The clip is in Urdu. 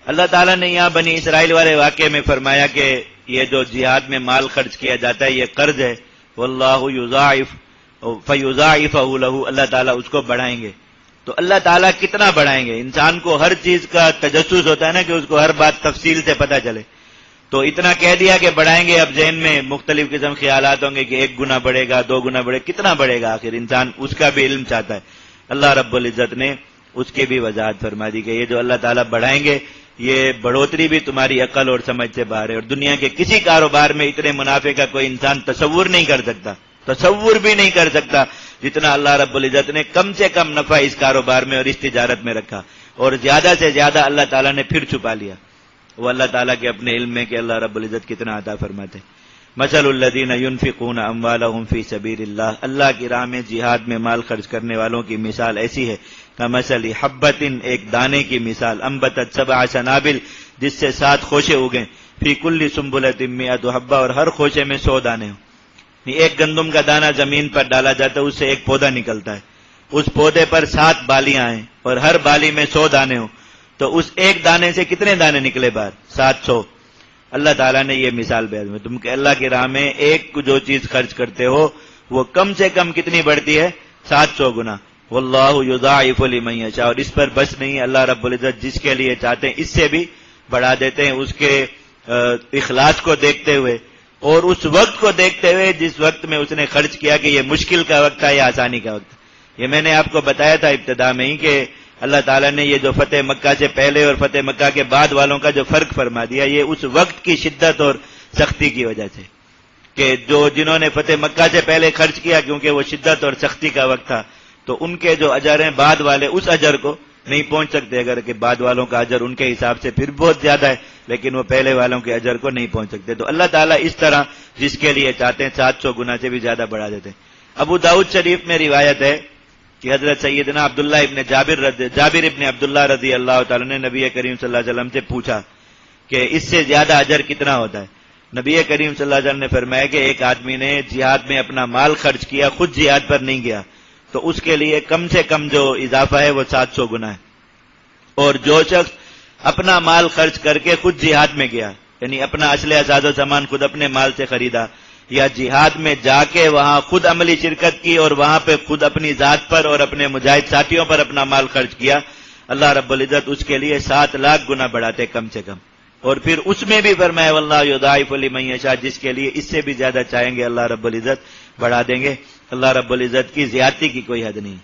اللہ تعالیٰ نے یہاں بنی اسرائیل والے واقعے میں فرمایا کہ یہ جو جہاد میں مال خرچ کیا جاتا ہے یہ قرض ہے، واللہ یضاعف فیضاعفہ لہ، اللہ تعالیٰ اس کو بڑھائیں گے. تو اللہ تعالیٰ کتنا بڑھائیں گے؟ انسان کو ہر چیز کا تجسس ہوتا ہے نا کہ اس کو ہر بات تفصیل سے پتہ چلے. تو اتنا کہہ دیا کہ بڑھائیں گے، اب ذہن میں مختلف قسم خیالات ہوں گے کہ 1 گنا بڑھے گا، 2 گنا بڑھے گا، کتنا بڑھے گا آخر؟ انسان اس کا بھی علم چاہتا ہے. اللہ رب العزت نے اس کی بھی وضاحت فرما دی کہ یہ جو اللہ تعالیٰ بڑھائیں گے یہ بڑھوتری بھی تمہاری عقل اور سمجھ سے باہر ہے، اور دنیا کے کسی کاروبار میں اتنے منافع کا کوئی انسان تصور نہیں کر سکتا، تصور بھی نہیں کر سکتا جتنا اللہ رب العزت نے کم سے کم نفع اس کاروبار میں اور اس تجارت میں رکھا، اور زیادہ سے زیادہ اللہ تعالیٰ نے پھر چھپا لیا. وہ اللہ تعالیٰ کے اپنے علم میں کہ اللہ رب العزت کتنا عطا فرماتے. مثل الذین ينفقون اموالهم فی سبیل اللہ، اللہ کی راہ میں جہاد میں مال خرچ کرنے والوں کی مثال ایسی ہے کمثل حبۃ، ایک دانے کی مثال، انبتت 7 سنابل، جس سے 7 خوشے اگیں، فی کل سنبلۃ 100 حبہ، اور ہر خوشے میں 100 دانے ہوں. ایک گندم کا دانہ زمین پر ڈالا جاتا ہے، اس سے ایک پودا نکلتا ہے، اس پودے پر 7 بالیاں ہیں اور ہر بالی میں 100 دانے ہوں، تو اس ایک دانے سے کتنے دانے نکلے باہر؟ 700. اللہ تعالیٰ نے یہ مثال بیان میں، تم کہ اللہ کی راہ میں ایک جو چیز خرچ کرتے ہو وہ کم سے کم کتنی بڑھتی ہے؟ 700 گنا. واللہ یضاعف لمن یشاء، اور اس پر بس نہیں، اللہ رب العزت جس کے لیے چاہتے ہیں اس سے بھی بڑھا دیتے ہیں، اس کے اخلاص کو دیکھتے ہوئے اور اس وقت کو دیکھتے ہوئے جس وقت میں اس نے خرچ کیا کہ یہ مشکل کا وقت تھا یا آسانی کا وقت. یہ میں نے آپ کو بتایا تھا ابتدا میں ہی کہ اللہ تعالیٰ نے یہ جو فتح مکہ سے پہلے اور فتح مکہ کے بعد والوں کا جو فرق فرما دیا، یہ اس وقت کی شدت اور سختی کی وجہ سے، کہ جنہوں نے فتح مکہ سے پہلے خرچ کیا کیونکہ وہ شدت اور سختی کا وقت تھا، تو ان کے جو اجر ہیں بعد والے اس اجر کو نہیں پہنچ سکتے، اگر کہ بعد والوں کا اجر ان کے حساب سے پھر بہت زیادہ ہے، لیکن وہ پہلے والوں کے اجر کو نہیں پہنچ سکتے. تو اللہ تعالیٰ اس طرح جس کے لیے چاہتے ہیں 700 گنا سے بھی زیادہ بڑھا دیتے ہیں. ابو داؤد شریف میں روایت ہے کہ حضرت سیدنا عبداللہ ابن جابر ابن عبداللہ رضی اللہ تعالیٰ نے نبی کریم صلی اللہ علیہ وسلم سے پوچھا کہ اس سے زیادہ اجر کتنا ہوتا ہے. نبی کریم صلی اللہ علیہ وسلم نے فرمایا کہ ایک آدمی نے جہاد میں اپنا مال خرچ کیا، خود جہاد پر نہیں گیا، تو اس کے لیے کم سے کم جو اضافہ ہے وہ 700 گنا ہے. اور جو شخص اپنا مال خرچ کر کے خود جہاد میں گیا، یعنی اپنا اسلحہ ساز و سامان خود اپنے مال سے خریدا، یا جہاد میں جا کے وہاں خود عملی شرکت کی اور وہاں پہ خود اپنی ذات پر اور اپنے مجاہد ساتھیوں پر اپنا مال خرچ کیا، اللہ رب العزت اس کے لیے 7 لاکھ گنا بڑھاتے کم سے کم. اور پھر اس میں بھی فرمایا واللہ یضاعف لمن یشاء، جس کے لیے اس سے بھی زیادہ چاہیں گے اللہ رب العزت بڑھا دیں گے. اللہ رب العزت کی زیادتی کی کوئی حد نہیں.